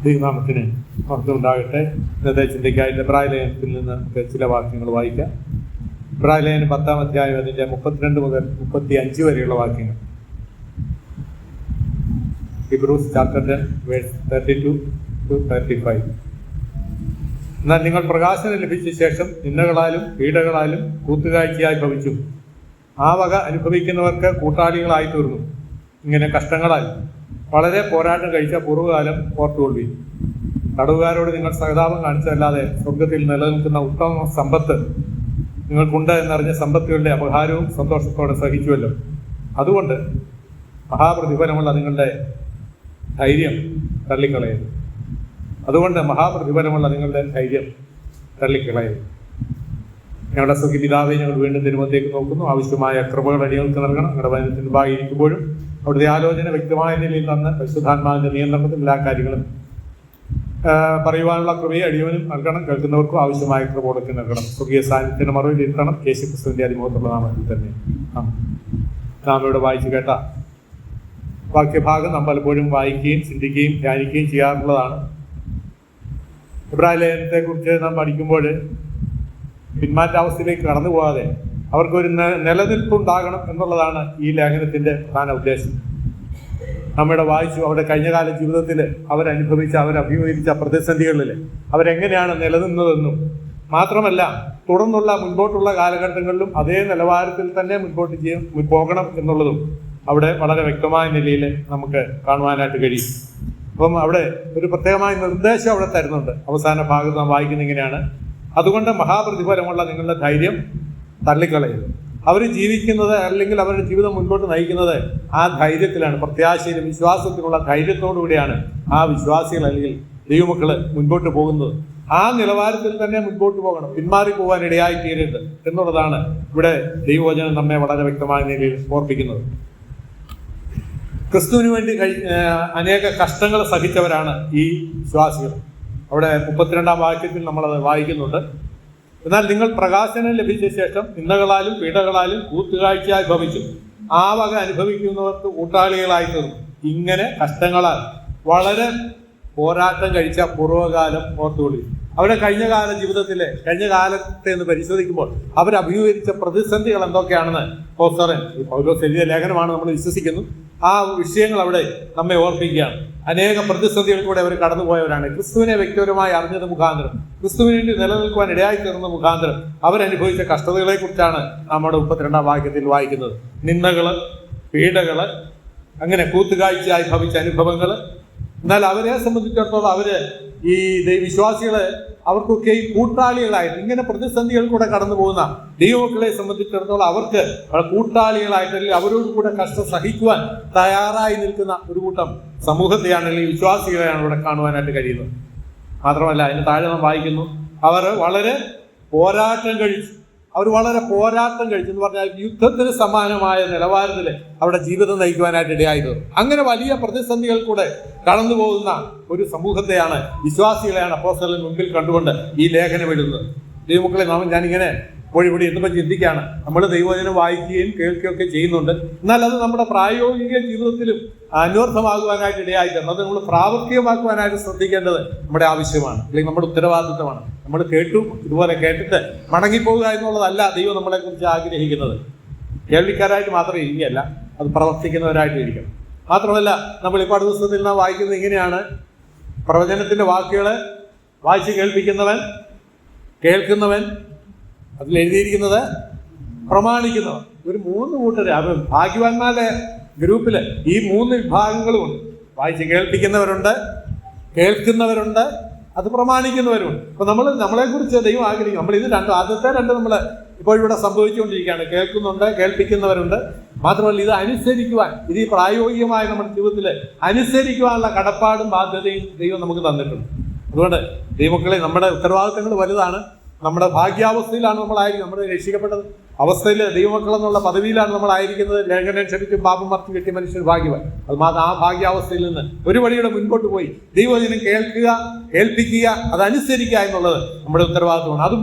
ദൈവനാമത്തിന് മഹത്വമുണ്ടാകട്ടെ. ഇന്നത്തെ ചിന്തയ്ക്കായിട്ട് എബ്രായ ലേഖനത്തിൽ നിന്ന് നമുക്ക് ചില വാക്യങ്ങൾ വായിക്കാം. എബ്രായ ലേഖനം 10-ാം അധ്യായം അതിൻ്റെ 32 മുതൽ 35 വരെയുള്ള വാക്യങ്ങൾ. Hebrews chapter 10 verse 32 to 35. എന്നാൽ നിങ്ങൾ പ്രകാശനം ലഭിച്ച ശേഷം നിന്ദകളാലും പീഡകളാലും കൂത്തുകാഴ്ചയായി ഭവിച്ചു. ആ വക അനുഭവിക്കുന്നവർക്ക് കൂട്ടാളികളായി തീർന്നു. ഇങ്ങനെ കഷ്ടങ്ങളാൽ വളരെ പോരാട്ടം കഴിച്ച പൂർവ്വകാലം ഓർത്തുകൊള്ളി. തടവുകാരോട് നിങ്ങൾ സഹതാപം കാണിച്ചതല്ലാതെ സ്വർഗത്തിൽ നിലനിൽക്കുന്ന ഉത്തമ സമ്പത്ത് നിങ്ങൾക്കുണ്ട് എന്നറിഞ്ഞ സമ്പത്തുകളുടെ അപഹാരവും സന്തോഷത്തോടെ സഹിച്ചുവല്ലോ. അതുകൊണ്ട് മഹാപ്രതിഫലമുള്ള നിങ്ങളുടെ ധൈര്യം തള്ളിക്കളയരുത്. ഞങ്ങളുടെ സുഖിപിതാവെ, ഞങ്ങൾ വീണ്ടും തിരുമുഖത്തേക്ക് നോക്കുന്നു. ആവശ്യമായ കൃപകൾ അടികൾക്ക് നൽകണം. ഞങ്ങളുടെ വചനത്തിന് മുമ്പായിരിക്കുമ്പോഴും അവിടുത്തെ ആലോചന വ്യക്തമായ നിലയിൽ തന്ന് പരിശുദ്ധാത്മാവിന്റെ നിയന്ത്രണത്തിൽ എല്ലാ കാര്യങ്ങളും പറയുവാനുള്ള കൃപയെ അടിയവനും നൽകണം. കേൾക്കുന്നവർക്കും ആവശ്യമായ കൃപകളൊക്കെ നൽകണം. സ്വർഗീയ സാന്നിധ്യത്തിന് മറുപടി ഇരുത്തണം. യേശുക്രിസ്തുവിന്റെ അതിമുഖത്തുള്ള നാമത്തിൽ തന്നെ. നാം ഇവിടെ വായിച്ചു കേട്ട വാക്യഭാഗം നാം പലപ്പോഴും വായിക്കുകയും ചിന്തിക്കുകയും ധ്യാനിക്കുകയും ചെയ്യാറുള്ളതാണ്. എബ്രായ ലേഖനത്തെക്കുറിച്ച് നാം പഠിക്കുമ്പോൾ പിന്മാറ്റാവസ്ഥയിലേക്ക് കടന്നു പോകാതെ അവർക്കൊരു നിലനിൽപ്പുണ്ടാകണം എന്നുള്ളതാണ് ഈ ലേഖനത്തിൻ്റെ പ്രധാന ഉദ്ദേശം. നമ്മളിവിടെ വായിച്ചു അവരുടെ കഴിഞ്ഞകാല ജീവിതത്തിൽ അവരഭിമുഖീകരിച്ച പ്രതിസന്ധികളിൽ അവരെങ്ങനെയാണ് നിലനിന്നതെന്നും മാത്രമല്ല തുടർന്നുള്ള മുൻപോട്ടുള്ള കാലഘട്ടങ്ങളിലും അതേ നിലവാരത്തിൽ തന്നെ മുൻപോട്ട് പോകണം എന്നുള്ളതും അവിടെ വളരെ വ്യക്തമായ നിലയിൽ നമുക്ക് കാണുവാനായിട്ട് കഴിയും. അപ്പം അവിടെ ഒരു പ്രത്യേകമായ നിർദ്ദേശം അവിടെ തരുന്നുണ്ട്. അവസാന ഭാഗത്ത് നാം വായിക്കുന്ന ഇങ്ങനെയാണ്: അതുകൊണ്ട് മഹാപ്രതിഫലമുള്ള നിങ്ങളുടെ ധൈര്യം തള്ളിക്കളയരുത്. അവർ ജീവിക്കുന്നത് അല്ലെങ്കിൽ അവരുടെ ജീവിതം മുൻപോട്ട് നയിക്കുന്നത് ആ ധൈര്യത്തിലാണ്, പ്രത്യാശയിലും വിശ്വാസത്തിലുള്ള ധൈര്യത്തോടുകൂടിയാണ് ആ വിശ്വാസികൾ അല്ലെങ്കിൽ ദൈവമക്കൾ മുൻപോട്ട് പോകുന്നത്. ആ നിലവാരത്തിൽ തന്നെ മുൻപോട്ട് പോകണം, പിന്മാറി പോകാൻ ഇടയായി തീരരുത് എന്നുള്ളതാണ് ഇവിടെ ദൈവവചനം നമ്മെ വളരെ വ്യക്തമായ നിലയിൽ ഓർപ്പിക്കുന്നത്. ക്രിസ്തുവിന് വേണ്ടി അനേക കഷ്ടങ്ങൾ സഹിച്ചവരാണ് ഈ വിശ്വാസികൾ. അവിടെ 32-ാം വാക്യത്തിൽ നമ്മളത് വായിക്കുന്നുണ്ട്. എന്നാൽ നിങ്ങൾ പ്രകാശനം ലഭിച്ച ശേഷം നിന്ദകളാലും പീഡകളാലും കൂത്തുകാഴ്ചയായി ഭവിച്ചു. ആ വക അനുഭവിക്കുന്നവർക്ക് കൂട്ടാളികളായി തീർന്നു. ഇങ്ങനെ കഷ്ടങ്ങളാൽ വളരെ പോരാട്ടം കഴിച്ച പൂർവ്വകാലം ഓർത്തുകൊള്ളി. അവരുടെ കഴിഞ്ഞ കാലത്തെ ഒന്ന് പരിശോധിക്കുമ്പോൾ അവരഭിമുഖീകരിച്ച പ്രതിസന്ധികൾ എന്തൊക്കെയാണെന്ന് പൗലോസ് എഴുതിയ ലേഖനമാണ്, നമ്മൾ വിശ്വസിക്കുന്നു. ആ വിഷയങ്ങൾ അവിടെ നമ്മെ ഓർപ്പിക്കുകയാണ്. അനേക പ്രതിസന്ധികൾ കൂടെ അവർ കടന്നുപോയവരാണ്. ക്രിസ്തുവിനെ വ്യക്തിപരമായി അറിഞ്ഞത് മുഖാന്തരം, ക്രിസ്തുവിന് വേണ്ടി നിലനിൽക്കുവാൻ ഇടയായി തീർന്ന മുഖാന്തരം അവരനുഭവിച്ച കഷ്ടതകളെ കുറിച്ചാണ് നമ്മുടെ 32-ാം വാക്യത്തിൽ വായിക്കുന്നത്. നിന്ദകള്, പീഡകള്, അങ്ങനെ കൂത്തുകാഴ്ചയായി ഭവിച്ച അനുഭവങ്ങൾ. എന്നാൽ അവരെ സംബന്ധിച്ചിടത്തോളം ഈ വിശ്വാസികള് അവർക്കൊക്കെ ഈ കൂട്ടാളികളായിട്ട് ഇങ്ങനെ പ്രതിസന്ധികൾ കൂടെ കടന്നു പോകുന്ന ദൈവമക്കളെ സംബന്ധിച്ചിടത്തോളം അവർക്ക് കൂട്ടാളികളായിട്ട് അല്ലെങ്കിൽ അവരോട് കൂടെ കഷ്ടം സഹിക്കുവാൻ തയ്യാറായി നിൽക്കുന്ന ഒരു കൂട്ടം സമൂഹത്തെയാണ് അല്ലെങ്കിൽ വിശ്വാസികളെയാണ് ഇവിടെ കാണുവാനായിട്ട് കഴിയുന്നത്. മാത്രമല്ല അതിന് താഴെ നാം വായിക്കുന്നു, അവർ വളരെ പോരാട്ടം കഴിച്ചു എന്ന് പറഞ്ഞാൽ യുദ്ധത്തിന് സമാനമായ നിലവാരത്തിൽ അവരുടെ ജീവിതം നയിക്കുവാനായിട്ട് ഇടയായത്. അങ്ങനെ വലിയ പ്രതിസന്ധികൾ കൂടെ കടന്നു പോകുന്ന ഒരു സമൂഹത്തെയാണ്, വിശ്വാസികളെയാണ് അപ്പോസ്തലൻ മുൻപിൽ കണ്ടുകൊണ്ട് ഈ ലേഖനം എഴുതുന്നത്. ദൈവമക്കളെ, ഞാനിങ്ങനെ ഇവിടെ എത്തുമ്പോൾ ചിന്തിക്കുകയാണ്, നമ്മൾ ദൈവവചനം വായിക്കുകയും കേൾക്കുകയൊക്കെ ചെയ്യുന്നുണ്ട്. എന്നാൽ അത് നമ്മുടെ പ്രായോഗിക ജീവിതത്തിലും അന്വർത്ഥമാകുവാനായിട്ട് ഇടയായിട്ടുണ്ട്. അത് നമ്മൾ പ്രാവർത്തികമാക്കുവാനായിട്ട് ശ്രദ്ധിക്കേണ്ടത് നമ്മുടെ ആവശ്യമാണ്, അല്ലെങ്കിൽ നമ്മുടെ ഉത്തരവാദിത്വമാണ്. നമ്മൾ ഇതുപോലെ കേട്ടിട്ട് മടങ്ങിപ്പോവുക എന്നുള്ളതല്ല ദൈവം നമ്മളെക്കുറിച്ച് ആഗ്രഹിക്കുന്നത്. കേൾവിക്കാരായിട്ട് മാത്രം ഇരിക്കുകയല്ല, അത് പ്രവർത്തിക്കുന്നവരായിട്ട് ഇരിക്കണം. മാത്രമല്ല നമ്മൾ ഈ പാഠപുസ്തകത്തിൽ നാം വായിക്കുന്നത് ഇങ്ങനെയാണ്: പ്രവചനത്തിൻ്റെ വാക്കുകൾ വായിച്ച് കേൾക്കുന്നവൻ, അതിലെഴുതിയിരിക്കുന്നത് പ്രമാണിക്കുന്നവർ. ഒരു 3 കൂട്ടർ, ഭാഗ്യവാന്മാരുടെ ഗ്രൂപ്പിൽ ഈ 3 വിഭാഗങ്ങളുമുണ്ട്. വായിച്ച് കേൾക്കുന്നവരുണ്ട്, അത് പ്രമാണിക്കുന്നവരുണ്ട്. അപ്പൊ നമ്മളെക്കുറിച്ച് ദൈവം ആഗ്രഹിക്കും. നമ്മൾ ഇത് ആദ്യത്തെ രണ്ട് നമ്മൾ ഇപ്പോൾ ഇവിടെ സംഭവിച്ചുകൊണ്ടിരിക്കുകയാണ്. കേൾക്കുന്നുണ്ട്, കേൾപ്പിക്കുന്നവരുണ്ട്. മാത്രമല്ല ഇത് അനുസരിക്കുവാൻ, ഇത് ഈ പ്രായോഗികമായ നമ്മുടെ ജീവിതത്തിൽ അനുസരിക്കുവാനുള്ള കടപ്പാടും ബാധ്യതയും ദൈവം നമുക്ക് തന്നിട്ടുണ്ട്. അതുകൊണ്ട് ദൈവമക്കളെ, നമ്മുടെ ഉത്തരവാദിത്തങ്ങൾ വലുതാണ്. നമ്മുടെ ഭാഗ്യാവസ്ഥയിലാണ് നമ്മളായിരിക്കും. നമ്മൾ രക്ഷിക്കപ്പെട്ടത് അവസ്ഥയിൽ ദൈവമക്കൾ എന്നുള്ള പദവിയിലാണ് നമ്മളായിരിക്കുന്നത്. ലേഖനം ക്ഷമിച്ചും പാപം മറച്ചു കിട്ടിയ മനുഷ്യൻ ഭാഗ്യവാൻ. അത് മാത്രം ആ ഭാഗ്യാവസ്ഥയിൽ നിന്ന് ഒരു വഴിയുടെ മുൻപോട്ട് പോയി ദൈവവചനം കേൾക്കുക, കേൾപ്പിക്കുക, അതനുസരിക്കുക എന്നുള്ളത് നമ്മുടെ ഉത്തരവാദിത്വമാണ്. അതും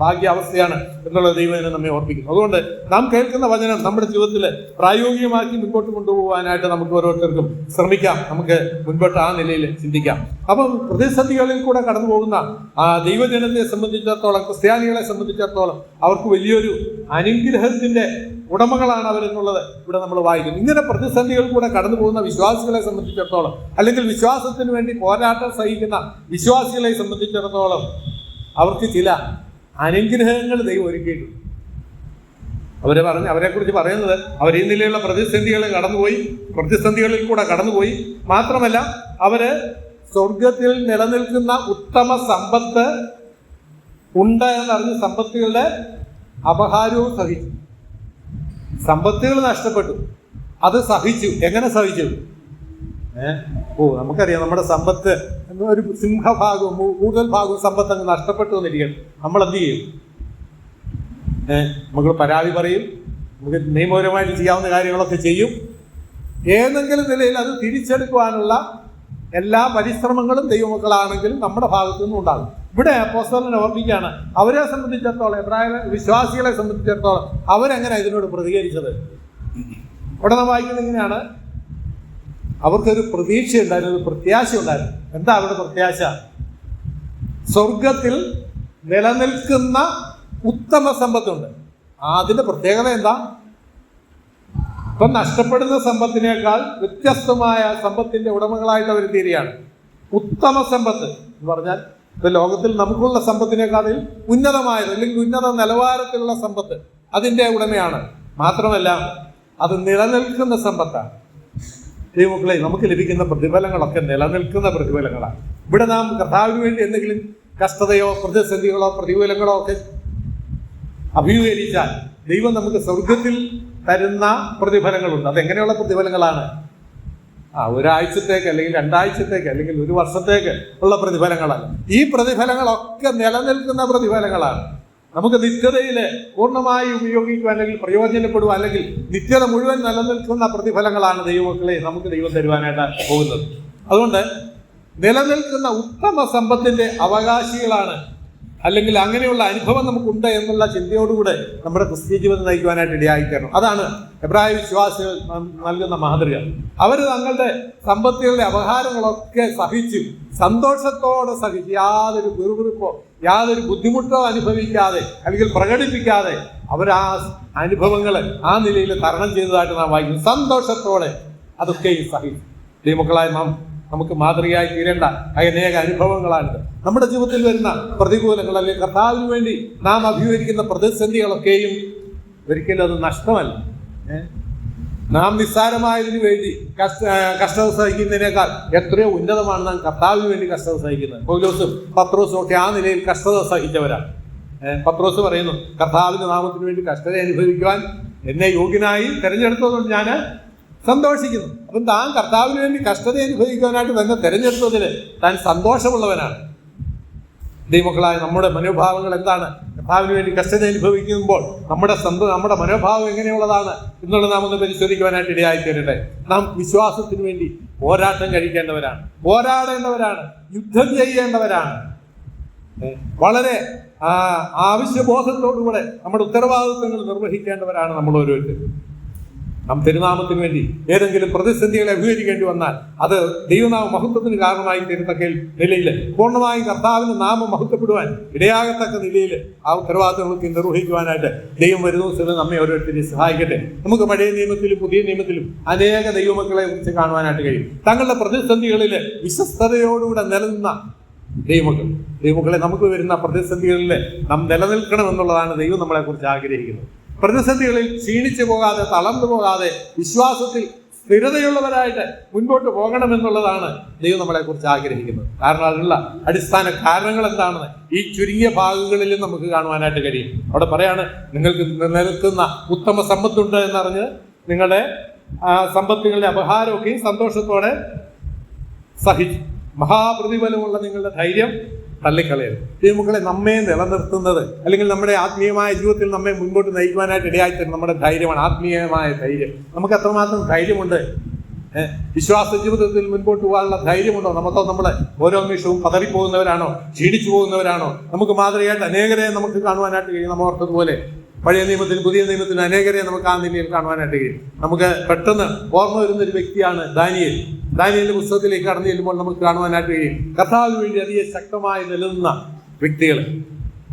ഭാഗ്യാവസ്ഥയാണ് എന്നുള്ളത് ദൈവവചനം നമ്മെ ഓർപ്പിക്കുന്നു. അതുകൊണ്ട് നാം കേൾക്കുന്ന വചനം നമ്മുടെ ജീവിതത്തിൽ പ്രായോഗികമാക്കി മുൻപോട്ട് കൊണ്ടുപോകാനായിട്ട് നമുക്ക് ഓരോരുത്തർക്കും ശ്രമിക്കാം. നമുക്ക് മുൻപോട്ട് ആ നിലയിൽ ചിന്തിക്കാം. അപ്പം പ്രതിസന്ധികളിൽ കൂടെ കടന്നു പോകുന്ന ദൈവജനത്തെ സംബന്ധിച്ചിടത്തോളം, ക്രിസ്ത്യാനികളെ സംബന്ധിച്ചിടത്തോളം അവർക്ക് വലിയൊരു അനുഗ്രഹത്തിന്റെ ഉടമകളാണ് അവരെന്നുള്ളത് ഇവിടെ നമ്മൾ വായിക്കുന്നു. ഇങ്ങനെ പ്രതിസന്ധികൾ കൂടെ കടന്നു പോകുന്ന വിശ്വാസികളെ സംബന്ധിച്ചിടത്തോളം, അല്ലെങ്കിൽ വിശ്വാസത്തിന് വേണ്ടി പോരാട്ടം സഹിക്കുന്ന വിശ്വാസികളെ സംബന്ധിച്ചിടത്തോളം അവർക്ക് ചില അനുഗ്രഹങ്ങൾ ദൈവം ഒരുക്കിയിട്ടുണ്ട്. അവരെക്കുറിച്ച് പറയുന്നത് അവർ ഈ നിലയിലുള്ള പ്രതിസന്ധികളിൽ കൂടെ കടന്നുപോയി. മാത്രമല്ല അവര് സ്വർഗത്തിൽ നിലനിൽക്കുന്ന ഉത്തമ സമ്പത്ത് ഉണ്ട് എന്നറിഞ്ഞ് സമ്പത്തുകളുടെ അപഹാരവും സഹിച്ചു. സമ്പത്തുകൾ നഷ്ടപ്പെട്ടു, അത് സഹിച്ചു. എങ്ങനെ സഹിച്ചു? നമുക്കറിയാം, നമ്മുടെ സമ്പത്ത് ഒരു സിംഹഭാഗവും കൂടുതൽ ഭാഗവും സമ്പത്ത് അങ്ങ് നഷ്ടപ്പെട്ടു എന്നിരിക്കണം. നമ്മൾ എന്ത് ചെയ്യും? നമുക്ക് പരാതി പറയും, നമുക്ക് നിയമപരമായിട്ട് ചെയ്യാവുന്ന കാര്യങ്ങളൊക്കെ ചെയ്യും. ഏതെങ്കിലും നിലയിൽ അത് തിരിച്ചെടുക്കുവാനുള്ള എല്ലാ പരിശ്രമങ്ങളും ദൈവമക്കളാണെങ്കിലും നമ്മുടെ ഭാഗത്തു നിന്നും ഉണ്ടാകും. ഇവിടെ അപ്പോസ്തലൻ ഓർമ്മിക്കുകയാണ്, അവരെ സംബന്ധിച്ചിടത്തോളം, എബ്രായ വിശ്വാസികളെ സംബന്ധിച്ചിടത്തോളം അവരെങ്ങനെ ഇതിനോട് പ്രതികരിച്ചത്. ഇവിടെ നാം വായിക്കുന്നത് എങ്ങനെയാണ്? അവർക്കൊരു പ്രതീക്ഷ ഉണ്ടായിരുന്നു, ഒരു പ്രത്യാശ ഉണ്ടായിരുന്നു. എന്താ അവരുടെ പ്രത്യാശ? സ്വർഗത്തിൽ നിലനിൽക്കുന്ന ഉത്തമ സമ്പത്തുണ്ട്. അതിന്റെ പ്രത്യേകത എന്താ? ഇപ്പം നഷ്ടപ്പെടുന്ന സമ്പത്തിനേക്കാൾ വ്യത്യസ്തമായ സമ്പത്തിന്റെ ഉടമകളായിട്ട് അവർ തീരുകയാണ്. ഉത്തമ സമ്പത്ത് എന്ന് പറഞ്ഞാൽ ഇപ്പൊ ലോകത്തിൽ നമുക്കുള്ള സമ്പത്തിനേക്കാളിൽ ഉന്നതമായത്, അല്ലെങ്കിൽ ഉന്നത നിലവാരത്തിലുള്ള സമ്പത്ത് അതിന്റെ ഉടമയാണ്. മാത്രമല്ല അത് നിലനിൽക്കുന്ന സമ്പത്താണ്. ദൈവമക്കളെ, നമുക്ക് ലഭിക്കുന്ന പ്രതിഫലങ്ങളൊക്കെ നിലനിൽക്കുന്ന പ്രതിഫലങ്ങളാണ്. ഇവിടെ നാം കർത്താവിന് വേണ്ടി എന്തെങ്കിലും കഷ്ടതയോ പ്രതിസന്ധികളോ പ്രതികൂലങ്ങളോ ഒക്കെ അഭിമുഖീകരിച്ചാൽ ദൈവം നമുക്ക് സ്വർഗത്തിൽ തരുന്ന പ്രതിഫലങ്ങളുണ്ട്. അതെങ്ങനെയുള്ള പ്രതിഫലങ്ങളാണ്? ഒരാഴ്ചത്തേക്ക്, അല്ലെങ്കിൽ 2 ആഴ്ചത്തേക്ക്, അല്ലെങ്കിൽ 1 വർഷത്തേക്ക് ഉള്ള പ്രതിഫലങ്ങളല്ല. ഈ പ്രതിഫലങ്ങളൊക്കെ നിലനിൽക്കുന്ന പ്രതിഫലങ്ങളാണ്. നമുക്ക് നിത്യതയിൽ പൂർണ്ണമായി ഉപയോഗിക്കുവാൻ, അല്ലെങ്കിൽ പ്രയോജനപ്പെടുവാൻ, അല്ലെങ്കിൽ നിത്യത മുഴുവൻ നിലനിൽക്കുന്ന പ്രതിഫലങ്ങളാണ് ദൈവമക്കളെ നമുക്ക് ദൈവം തരുവാനായിട്ട് പോകുന്നത്. അതുകൊണ്ട് നിലനിൽക്കുന്ന ഉത്തമ സമ്പത്തിന്റെ അവകാശികളാണ്, അല്ലെങ്കിൽ അങ്ങനെയുള്ള അനുഭവം നമുക്കുണ്ട് എന്നുള്ള ചിന്തയോടുകൂടെ നമ്മുടെ ക്രിസ്തീയ ജീവിതം നയിക്കുവാനായിട്ട് ഇടയായിത്തീരണം. അതാണ് എബ്രായ വിശ്വാസികൾ നൽകുന്ന മാതൃക. അവർ തങ്ങളുടെ സമ്പത്തുകളുടെ അപഹാരങ്ങളൊക്കെ സഹിച്ചു, സന്തോഷത്തോടെ സഹിച്ചു, യാതൊരു വിറുവിറുപ്പോ യാതൊരു ബുദ്ധിമുട്ടോ അനുഭവിക്കാതെ, അല്ലെങ്കിൽ പ്രകടിപ്പിക്കാതെ അവർ ആ അനുഭവങ്ങൾ ആ നിലയിൽ തരണം ചെയ്തതായിട്ട് നാം വായിക്കുന്നു. സന്തോഷത്തോടെ അതൊക്കെയും സഹിച്ചു. ദൈവമക്കളായ നമുക്ക് മാതൃകയായി തീരേണ്ട അനേക അനുഭവങ്ങളാണിത്. നമ്മുടെ ജീവിതത്തിൽ വരുന്ന പ്രതികൂലങ്ങൾ, അല്ലെങ്കിൽ കർത്താവിന് വേണ്ടി നാം അഭിമുഖീകരിക്കുന്ന പ്രതിസന്ധികളൊക്കെയും ഒരിക്കലും അത് നഷ്ടമല്ല. നാം നിസ്സാരമായതിനു വേണ്ടി കഷ്ടത സഹിക്കുന്നതിനേക്കാൾ എത്രയോ ഉന്നതമാണ് നാം കർത്താവിന് വേണ്ടി കഷ്ടത സഹിക്കുന്നത്. പൗലോസും പത്രോസും ഒക്കെ ആ നിലയിൽ കഷ്ടത സഹിച്ചവരാണ്. പത്രോസ് പറയുന്നു, കർത്താവിന്റെ നാമത്തിന് വേണ്ടി കഷ്ടത അനുഭവിക്കുവാൻ എന്നെ യോഗ്യനായി തെരഞ്ഞെടുത്തതുകൊണ്ട് ഞാൻ സന്തോഷിക്കുന്നു. അപ്പം താൻ കർത്താവിന് വേണ്ടി കഷ്ടത അനുഭവിക്കാനായിട്ട് തന്നെ തെരഞ്ഞെടുത്തതിൽ താൻ സന്തോഷമുള്ളവനാണ്. ദൈവമക്കളായ നമ്മുടെ മനോഭാവങ്ങൾ എന്താണ്? കർത്താവിന് വേണ്ടി കഷ്ടത അനുഭവിക്കുമ്പോൾ നമ്മുടെ മനോഭാവം എങ്ങനെയുള്ളതാണ് എന്നുള്ളത് നാം ഒന്ന് പരിശോധിക്കുവാനായിട്ട് ഇടയായിത്തീരട്ടെ. നാം വിശ്വാസത്തിന് വേണ്ടി പോരാട്ടം കഴിക്കേണ്ടവരാണ്, പോരാടേണ്ടവരാണ്, യുദ്ധം ചെയ്യേണ്ടവരാണ്. വളരെ ആവശ്യബോധത്തോടുകൂടെ നമ്മുടെ ഉത്തരവാദിത്വങ്ങൾ നിർവഹിക്കേണ്ടവരാണ് നമ്മൾ ഓരോരുത്തരും. നാം തിരുനാമത്തിന് വേണ്ടി ഏതെങ്കിലും പ്രതിസന്ധികളെ അഭിമുഖീകരിക്കേണ്ടി വന്നാൽ അത് ദൈവനാമ മഹത്വത്തിന് കാരണമായി തീരത്തക്ക നിലയിൽ പൂർണ്ണമായും കർത്താവിന് നാമം മഹത്വപ്പെടുവാൻ ഇടയാകത്തക്ക നിലയിൽ ആ ഉത്തരവാദിത്തങ്ങൾക്ക് നിർവഹിക്കുവാനായിട്ട് ദൈവം വരുന്ന ദിവസം നമ്മെ ഓരോരുത്തരെയും സഹായിക്കട്ടെ. നമുക്ക് പഴയ നിയമത്തിലും പുതിയ നിയമത്തിലും അനേക ദൈവമക്കളെ കുറിച്ച് കാണുവാനായിട്ട് കഴിയും. തങ്ങളുടെ പ്രതിസന്ധികളിൽ വിശ്വസ്തയോടുകൂടെ നിലനിന്ന ദൈവമക്കളെ നമുക്ക് വരുന്ന പ്രതിസന്ധികളിൽ നാം നിലനിൽക്കണമെന്നുള്ളതാണ് ദൈവം നമ്മളെ കുറിച്ച് ആഗ്രഹിക്കുന്നത്. പ്രതിസന്ധികളിൽ ക്ഷീണിച്ചു പോകാതെ, തളർന്നു പോകാതെ, വിശ്വാസത്തിൽ സ്ഥിരതയുള്ളവരായിട്ട് മുൻപോട്ട് പോകണമെന്നുള്ളതാണ് ദൈവം നമ്മളെ കുറിച്ച് ആഗ്രഹിക്കുന്നത്. കാരണം അതിനുള്ള അടിസ്ഥാന കാരണങ്ങൾ എന്താണെന്ന് ഈ ചുരുങ്ങിയ ഭാഗങ്ങളിലും നമുക്ക് കാണുവാനായിട്ട് കഴിയും. അവിടെ പറയാണ്, നിങ്ങൾക്ക് നിലനിൽക്കുന്ന ഉത്തമ സമ്പത്തുണ്ട് എന്നറിഞ്ഞ് നിങ്ങളുടെ സമ്പത്തുകളുടെ അപഹാരമൊക്കെയും സന്തോഷത്തോടെ സഹിച്ചു. മഹാപ്രതിഫലമുള്ള നിങ്ങളുടെ ധൈര്യം തള്ളിക്കളയരുത്. ദൈവമക്കളെ, നമ്മെ നിലനിർത്തുന്നത് അല്ലെങ്കിൽ നമ്മുടെ ആത്മീയമായ ജീവിതത്തിൽ നമ്മെ മുൻപോട്ട് നയിക്കുവാനായിട്ട് ഇടയായിത്തരും നമ്മുടെ ധൈര്യമാണ്, ആത്മീയമായ ധൈര്യം. നമുക്ക് എത്രമാത്രം ധൈര്യമുണ്ട്? വിശ്വാസ ജീവിതത്തിൽ മുൻപോട്ട് പോകാനുള്ള ധൈര്യമുണ്ടോ? നമുക്കോ നമ്മൾ ഓരോ നിമിഷവും പതറിപ്പോകുന്നവരാണോ? ക്ഷീണിച്ചു പോകുന്നവരാണോ? നമുക്ക് മാതൃകയായിട്ട് അനേകരെ നമുക്ക് കാണുവാനായിട്ട് കഴിയും. നമ്മൾ ഓർത്തതുപോലെ പഴയ നിയമത്തിനും പുതിയ നിയമത്തിനും അനേകരെ നമുക്ക് ആ നിലയിൽ കാണുവാനായിട്ട് കഴിയും. നമുക്ക് പെട്ടെന്ന് ഓർമ്മ വരുന്ന ഒരു വ്യക്തിയാണ് ദാനിയേൽ. ദാനിയേലിന്റെ പുസ്തകത്തിലേക്ക് കടന്നു ചെല്ലുമ്പോൾ നമുക്ക് കാണുവാനായിട്ട് കഴിയും കർത്താവിന് വേണ്ടി അധികം ശക്തമായി നിലനിന്ന വ്യക്തികൾ.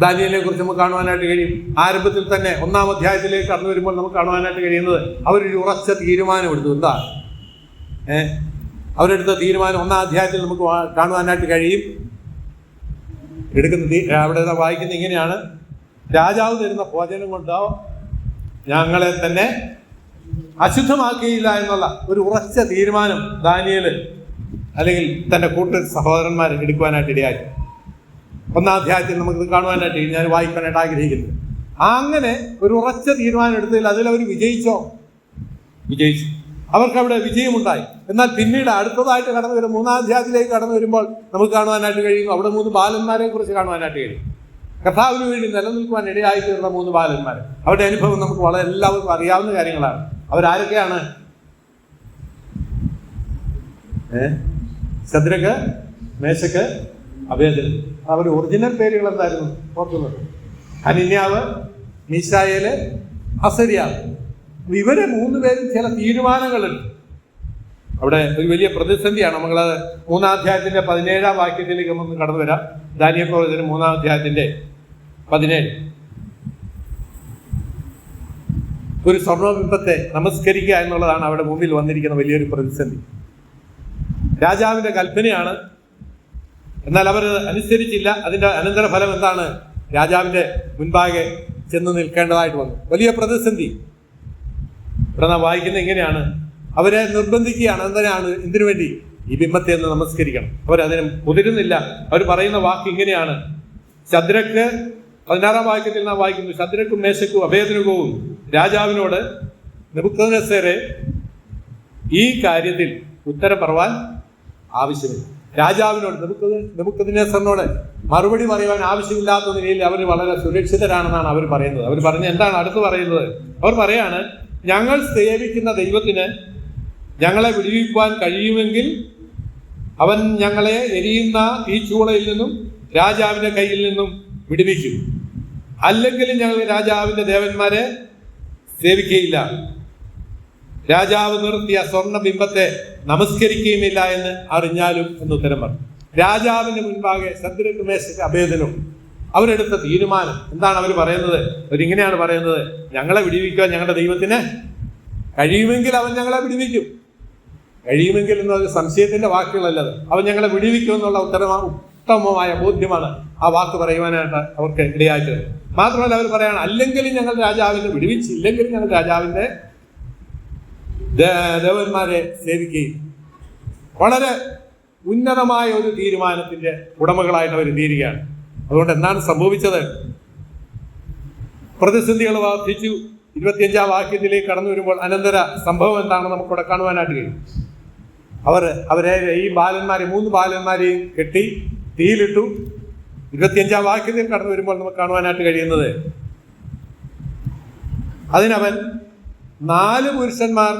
ദാനിയേലിനെ കുറിച്ച് നമുക്ക് കാണുവാനായിട്ട് കഴിയും. ആരംഭത്തിൽ തന്നെ 1-ാം അധ്യായത്തിലേക്ക് കടന്നു വരുമ്പോൾ നമുക്ക് കാണുവാനായിട്ട് കഴിയുന്നത് അവരൊരു ഉറച്ച തീരുമാനമെടുത്തു. എന്താ അവരെടുത്ത തീരുമാനം? 1-ാം അധ്യായത്തിൽ നമുക്ക് കാണുവാനായിട്ട് കഴിയും. അവിടെ വായിക്കുന്ന ഇങ്ങനെയാണ്: രാജാവ് തരുന്ന ഭോജനം കൊണ്ടോ ഞങ്ങളെ തന്നെ അശുദ്ധമാക്കിയില്ല എന്നുള്ള ഒരു ഉറച്ച തീരുമാനം ദാനിയേൽ അല്ലെങ്കിൽ തൻ്റെ സഹോദരന്മാർ എടുക്കുവാനായിട്ട് ഇടയായി. 1-ാം അധ്യായത്തിൽ നമുക്കിത് കാണുവാനായിട്ട് ഞാൻ വായിക്കാനായിട്ട് ആഗ്രഹിക്കുന്നത്. അങ്ങനെ ഒരു ഉറച്ച തീരുമാനം എടുത്തതിൽ അതിലവർ വിജയിച്ചോ? വിജയിച്ചു. അവർക്ക് അവിടെ വിജയമുണ്ടായി. എന്നാൽ പിന്നീട് അടുത്തതായിട്ട് കടന്നു വരും 3-ാം അധ്യായത്തിലേക്ക് കടന്നു വരുമ്പോൾ നമുക്ക് കാണുവാനായിട്ട് കഴിയുന്നു അവിടെ 3 ബാലന്മാരെ കുറിച്ച് കാണുവാനായിട്ട് കഴിയും. കർത്താവിന് വേണ്ടി നിലനിൽക്കുവാൻ ഇടയായി തീർന്ന 3 ബാലന്മാർ. അവരുടെ അനുഭവം നമുക്ക് വളരെ എല്ലാവർക്കും അറിയാവുന്ന കാര്യങ്ങളാണ്. അവരാരൊക്കെയാണ്? Shadrach, മേശക്ക്, Abednego. അവർ ഒറിജിനൽ പേരുകൾ എന്തായിരുന്നു ഓർക്കുന്നത്? ഹനന്യാവ്, മീശായേല്, അസര്യാവ്. ഇവരെ 3 പേരും ചില തീരുമാനങ്ങളുണ്ട്. അവിടെ ഒരു വലിയ പ്രതിസന്ധിയാണ്. നമ്മളത് 3-ാം അധ്യായത്തിന്റെ 17-ാം വാക്യത്തിലേക്ക് നമുക്ക് കടന്നു വരാം. ദാനിയേൽ പ്രവചനം 3-ാം അധ്യായത്തിന്റെ 17. ഒരു സ്വർണ്ണബിംബത്തെ നമസ്കരിക്കുക എന്നുള്ളതാണ് അവിടെ മുമ്പിൽ വന്നിരിക്കുന്ന വലിയൊരു പ്രതിസന്ധി. രാജാവിന്റെ കൽപ്പനയാണ്, എന്നാൽ അവർ അനുസരിച്ചില്ല. അതിന്റെ അനന്തരഫലം എന്താണ്? രാജാവിന്റെ മുൻപാകെ ചെന്ന് നിൽക്കേണ്ടതായിട്ട് വന്നു. വലിയ പ്രതിസന്ധി. ഇവിടെ നാം വായിക്കുന്നത് ഇങ്ങനെയാണ്: അവരെ നിർബന്ധിക്കുകയാണ്. എന്തിനു വേണ്ടി? ഈ ബിംബത്തെ ഒന്ന് നമസ്കരിക്കണം. അവരതിന് മുതിരുന്നില്ല. അവർ പറയുന്ന വാക്ക് ഇങ്ങനെയാണ്: ശദ്രക്ക്, 16-ാം വാക്യത്തിൽ നാം വായിക്കുന്നു, ശദ്രക്കും മേശക്കും അബേദ്നെഗോവും രാജാവിനോട് നെബൂഖദ്നേസരെ ഈ കാര്യത്തിൽ ഉത്തരം പറവാൻ ആവശ്യമില്ല. രാജാവിനോട് നെബൂഖദ്നേസറിനോട് മറുപടി പറയുവാൻ ആവശ്യമില്ലാത്ത നിലയിൽ അവർ വളരെ സുരക്ഷിതരാണെന്നാണ് അവർ പറയുന്നത്. അവർ പറഞ്ഞ എന്താണ് അടുത്ത് പറയുന്നത്? അവർ പറയാണ്: ഞങ്ങൾ സേവിക്കുന്ന ദൈവത്തിന് ഞങ്ങളെ വിടുവിക്കുവാൻ കഴിയുമെങ്കിൽ അവൻ ഞങ്ങളെ എരിയുന്ന ഈ ചൂളയിൽ നിന്നും രാജാവിന്റെ കയ്യിൽ നിന്നും വിടുവിക്കും. അല്ലെങ്കിൽ ഞങ്ങൾ രാജാവിന്റെ ദേവന്മാരെ സേവിക്കുകയില്ല. രാജാവ് നിർത്തിയ സ്വർണ്ണ ബിംബത്തെ നമസ്കരിക്കുകയുമില്ല എന്ന് അറിഞ്ഞാലും എന്ന് ഉത്തരം പറഞ്ഞു. രാജാവിന്റെ മുൻപാകെ ശദ്രക്ക്, മേശക്ക്, അബേദ്നെഗോ അവരെടുത്ത തീരുമാനം എന്താണ്? അവർ പറയുന്നത്, അവരിങ്ങനെയാണ് പറയുന്നത്: ഞങ്ങളെ വിടുവിക്കുവാൻ ഞങ്ങളുടെ ദൈവത്തിന് കഴിയുമെങ്കിൽ അവൻ ഞങ്ങളെ വിടുവിക്കും. കഴിയുമെങ്കിൽ എന്നൊരു സംശയത്തിന്റെ വാക്കുകളല്ലത്. അവൻ ഞങ്ങളെ വിടുവിക്കുമെന്നുള്ള ഉത്തമമായ ബോധ്യമാണ് ആ വാക്ക് പറയുവാനായിട്ട് അവർക്ക് ഇടയായിട്ട്. മാത്രമല്ല അവർ പറയാണ്, അല്ലെങ്കിൽ ഞങ്ങൾ രാജാവിനെ വിടുവിച്ചില്ലെങ്കിൽ ഞങ്ങൾ രാജാവിന്റെ ദേവന്മാരെ സേവിക്കുകയും. വളരെ ഉന്നതമായ ഒരു തീരുമാനത്തിന്റെ ഉടമകളായിട്ട് അവർ തീരുകയാണ്. അതുകൊണ്ട് എന്താണ് സംഭവിച്ചത്? പ്രതിസന്ധികൾ വർദ്ധിച്ചു. 25-ാം വാക്യത്തിലേക്ക് കടന്നു വരുമ്പോൾ അനന്തര സംഭവം എന്താണ് നമുക്കിവിടെ കാണുവാനായിട്ട് കഴിയും. അവരെ ഈ ബാലന്മാരെ 3 ബാലന്മാരെയും കെട്ടി തീയിലിട്ടു. 25-ാം വാക്യത്തിൽ കടന്നു വരുമ്പോൾ നമുക്ക് കാണുവാനായിട്ട് കഴിയുന്നത്, അതിനവൻ 4 പുരുഷന്മാർ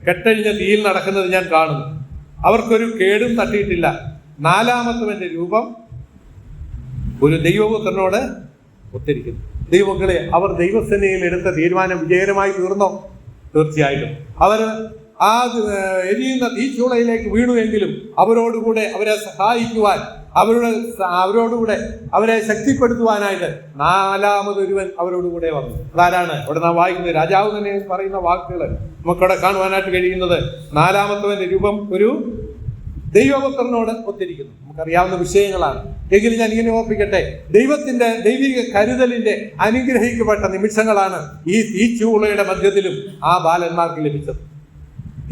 കെട്ടഴിഞ്ഞ തീയിൽ നടക്കുന്നത് ഞാൻ കാണുന്നു. അവർക്കൊരു കേടും തട്ടിയിട്ടില്ല. 4-ാമത്തവന്റെ രൂപം ഒരു ദൈവപുത്രനോട് ഒത്തിരിക്കുന്നു. ദൈവമക്കളെ, അവർ ദൈവസേനയിൽ എടുത്ത തീരുമാനം വിജയകരമായി തീർന്നോ? തീർച്ചയായിട്ടും. അവർ ആ എരിയുന്ന തീച്ചൂളയിലേക്ക് വീണുവെങ്കിലും അവരോടുകൂടെ അവരെ സഹായിക്കുവാൻ, അവരോടുകൂടെ അവരെ ശക്തിപ്പെടുത്തുവാനായിട്ട് 4-മതൊരുവൻ അവരോടുകൂടെ വന്നു. അതാരാണ്? അവിടെ നാം വായിക്കുന്നത് രാജാവ് തന്നെ പറയുന്ന വാക്കുകൾ നമുക്കവിടെ കാണുവാനായിട്ട് കഴിയുന്നത്. 4-മത്തവന്റെ രൂപം ഒരു ദൈവപുത്രനോട് ഒത്തിരിക്കുന്നു. നമുക്കറിയാവുന്ന വിഷയങ്ങളാണ്. എങ്കിലും ഞാൻ ഇങ്ങനെ ഓർപ്പിക്കട്ടെ, ദൈവത്തിന്റെ ദൈവിക കരുതലിന്റെ അനുഗ്രഹിക്കപ്പെട്ട നിമിഷങ്ങളാണ് ഈ തീച്ചൂളയുടെ മധ്യത്തിലും ആ ബാലന്മാർക്ക് ലഭിച്ചത്.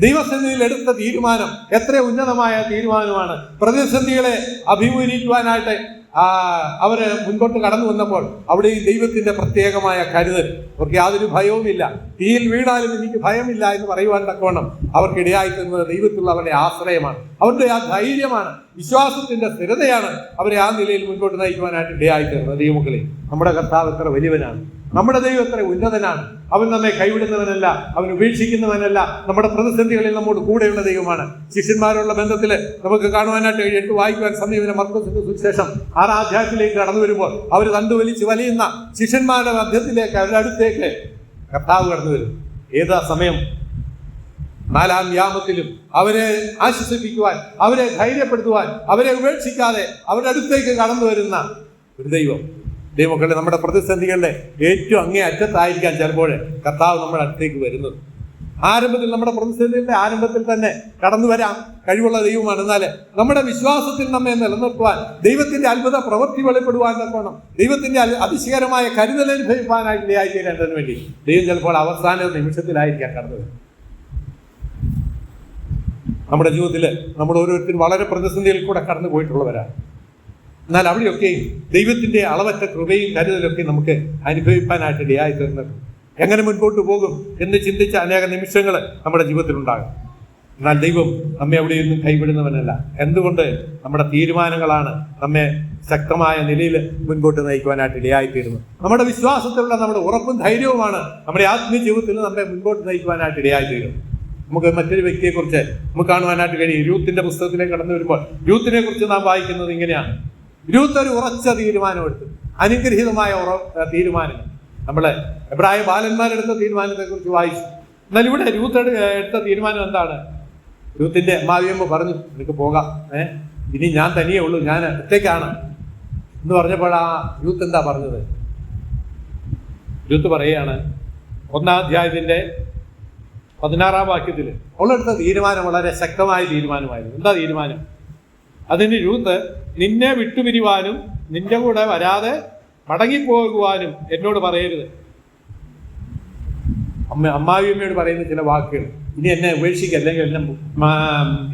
ദൈവസന്നിധിയിൽ എടുത്ത തീരുമാനം എത്ര ഉന്നതമായ തീരുമാനമാണ്. പ്രതിസന്ധികളെ അഭിമുഖീകരിക്കുവാനായിട്ട് അവര് മുൻപോട്ട് കടന്നു വന്നപ്പോൾ അവിടെ ഈ ദൈവത്തിന്റെ പ്രത്യേകമായ കരുതൽ. അവർക്ക് യാതൊരു ഭയവുമില്ല. തീയിൽ വീണാലും എനിക്ക് ഭയമില്ല എന്ന് പറയുവാൻ തക്കവണ്ണം അവർക്ക് ഇടയായിത്തീർന്നത് ദൈവത്തിലുള്ള അവരുടെ ആശ്രയമാണ്. അവരുടെ ആ ധൈര്യമാണ്, വിശ്വാസത്തിന്റെ സ്ഥിരതയാണ് അവരെ ആ നിലയിൽ മുൻപോട്ട് നയിക്കുവാനായിട്ട് ഇടയായിത്തീർന്നത്. ദൈവമക്കളെ, നമ്മുടെ കർത്താവ് എത്ര വലിയവനാണ്, നമ്മുടെ ദൈവം എത്ര ഉന്നതനാണ്. അവൻ നമ്മെ കൈവിടുന്നവനല്ല, അവൻ ഉപേക്ഷിക്കുന്നവനല്ല. നമ്മുടെ പ്രതിസന്ധികളിൽ നമ്മോട് കൂടെയുള്ള ദൈവമാണ്. ശിഷ്യന്മാരുള്ള ബന്ധത്തിൽ നമുക്ക് കാണുവാനായിട്ട് എടുത്ത് വായിക്കുവാൻ സമീപനം മർക്കോസിന്റെ സുവിശേഷം 6-ാം അധ്യായത്തിലേക്ക് കടന്നു വരുമ്പോൾ അവർ തണ്ടുവലിച്ച് വലിയുന്ന ശിഷ്യന്മാരുടെ മധ്യത്തിലേക്ക്, അവരുടെ അടുത്തേക്ക് കർത്താവ് കടന്നു വരും. ഏതാ സമയം? 4-ാം യാമത്തിലും അവരെ ആശ്വസിപ്പിക്കുവാൻ, അവരെ ധൈര്യപ്പെടുത്തുവാൻ, അവരെ ഉപേക്ഷിക്കാതെ അവരുടെ അടുത്തേക്ക് കടന്നു വരുന്ന ഒരു ദൈവം. ദൈവമക്കളെ, നമ്മുടെ പ്രതിസന്ധികളുടെ ഏറ്റവും അങ്ങേ അറ്റത്തായിരിക്കാം ചിലപ്പോൾ കർത്താവ് നമ്മുടെ അടുത്തേക്ക് വരുന്നത്. ആരംഭത്തിൽ, നമ്മുടെ പ്രതിസന്ധികളുടെ ആരംഭത്തിൽ തന്നെ കടന്നു വരാൻ കഴിവുള്ള ദൈവമാണ്. എന്നാൽ നമ്മുടെ വിശ്വാസത്തിൽ നമ്മെ നിലനിർത്തുവാൻ, ദൈവത്തിന്റെ അത്ഭുത പ്രവൃത്തി വെളിപ്പെടുവാൻ തക്കോണം, ദൈവത്തിന്റെ അതിശയകരമായ കരുതൽ അനുഭവിക്കാനായിട്ട് ഇടയായിത്തീരേണ്ടതിന് വേണ്ടി ദൈവം ചിലപ്പോൾ അവസാന നിമിഷത്തിലായിരിക്കാം കടന്നു വരുന്നത്. നമ്മുടെ ജീവിതത്തിൽ നമ്മൾ ഓരോരുത്തരും വളരെ പ്രതിസന്ധിയിൽ കൂടെ കടന്നു പോയിട്ടുള്ളവരാണ്. എന്നാൽ അവിടെയൊക്കെയും ദൈവത്തിന്റെ അളവറ്റ കൃപയും കരുതലൊക്കെ നമുക്ക് അനുഭവിക്കാനായിട്ട് ഇടയായി തീർന്നത്. എങ്ങനെ മുൻപോട്ട് പോകും എന്ന് ചിന്തിച്ച അനേക നിമിഷങ്ങൾ നമ്മുടെ ജീവിതത്തിലുണ്ടാകും. എന്നാൽ ദൈവം നമ്മെ അവിടെയൊന്നും കൈവിടുന്നവനല്ല. എന്തുകൊണ്ട്? നമ്മുടെ തീരുമാനങ്ങളാണ് നമ്മെ ശക്തമായ നിലയിൽ മുൻപോട്ട് നയിക്കുവാനായിട്ട് ഇടയായിത്തീരുന്നത്. നമ്മുടെ വിശ്വാസത്തിലുള്ള നമ്മുടെ ഉറപ്പും ധൈര്യവുമാണ് നമ്മുടെ ആത്മീയ ജീവിതത്തിൽ നമ്മെ മുൻപോട്ട് നയിക്കുവാനായിട്ട് ഇടയായിത്തീരുന്നത്. നമുക്ക് മറ്റൊരു വ്യക്തിയെക്കുറിച്ച് നമുക്ക് കാണുവാനായിട്ട് കഴിയും. രൂത്തിന്റെ പുസ്തകത്തിലേക്ക് കടന്നു വരുമ്പോൾ രൂത്തിനെ കുറിച്ച് നാം വായിക്കുന്നത് ഇങ്ങനെയാണ്. രൂത്ത് ഒരു ഉറച്ച തീരുമാനമെടുത്തു, അനുഗ്രഹീതമായ തീരുമാനങ്ങൾ. നമ്മള് എബ്രായ ബാലന്മാരെടുത്ത തീരുമാനത്തെ കുറിച്ച് വായിച്ചു. എന്നാൽ ഇവിടെ രൂത്ത് എടുത്ത തീരുമാനം എന്താണ്? രൂത്തിന്റെ അമ്മാവിയമ്മ പറഞ്ഞു, നിനക്ക് പോകാം, ഇനി ഞാൻ തനിയേ ഉള്ളൂ, ഞാൻ ഒറ്റയ്ക്കാണ് എന്ന് പറഞ്ഞപ്പോൾ ആ രൂത്ത് എന്താ പറഞ്ഞത്? രൂത്ത് പറയുകയാണ്, 1-ാം അധ്യായത്തിന്റെ 16-ാം വാക്യത്തിൽ അവളെടുത്ത തീരുമാനം വളരെ ശക്തമായ തീരുമാനമായിരുന്നു. എന്താ തീരുമാനം? അതിന് രൂത്ത്, നിന്നെ വിട്ടുപിരിവാനും നിന്റെ കൂടെ വരാതെ മടങ്ങിപ്പോകുവാനും എന്നോട് പറയരുത്. അമ്മാവിയമ്മയോട് പറയുന്ന ചില വാക്കുകൾ, ഇനി എന്നെ ഉപേക്ഷിക്കുക, അല്ലെങ്കിൽ എന്നെ